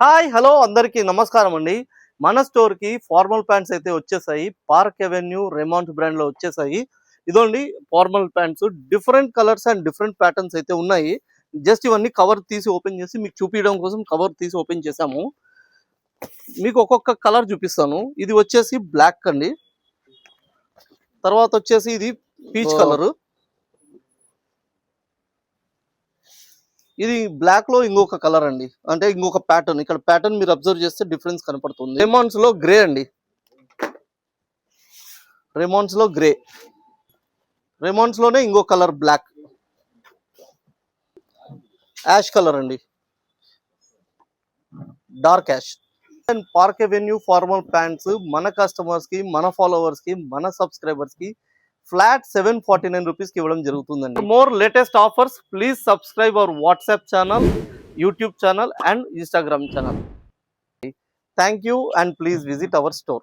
Hi hello అందరికీ నమస్కారం అండి. మన స్టోర్ కి ఫార్మల్ ప్యాంట్స్ అయితే వచ్చేసాయి. పార్క్ అవెన్యూ రెమాంట్ బ్రాండ్ లో వచ్చేసాయి. ఇదోండి formal pants, different colours and different patterns అయితే ఉన్నాయి. జస్ట్ ఇవన్నీ కవర్ తీసి ఓపెన్ చేసి మీకు చూపించడం కోసం కవర్ తీసి ఓపెన్ చేసాము. మీకు ఒక్కొక్క కలర్ చూపిస్తాను. ఇది వచ్చేసి బ్లాక్ అండి, తర్వాత వచ్చేసి ఇది పీచ్ కలర్, ఇది బ్లాక్ లో ఇంకొక కలర్ అండి, అంటే ఇంకొక ప్యాటర్న్. ఇక్కడ ప్యాటర్న్ మీరు అబ్జర్వ్ చేస్తే డిఫరెన్స్ కనపడుతుంది. రెమాన్స్ లో గ్రే అండి, రెమాన్స్ లో గ్రే, రెమాన్స్ లోనే ఇంకో కలర్ బ్లాక్, యాష్ కలర్ అండి, dark ash. And Park Avenue formal pants మన కస్టమర్స్ కి, మన ఫాలోవర్స్ కి, మన సబ్స్క్రైబర్స్ కి ఫ్లాట్ 749 రూపీస్ కి ఇవ్వడం జరుగుతుందండి. More latest offers please subscribe our WhatsApp channel, YouTube channel and Instagram channel. Thank you and please visit our store.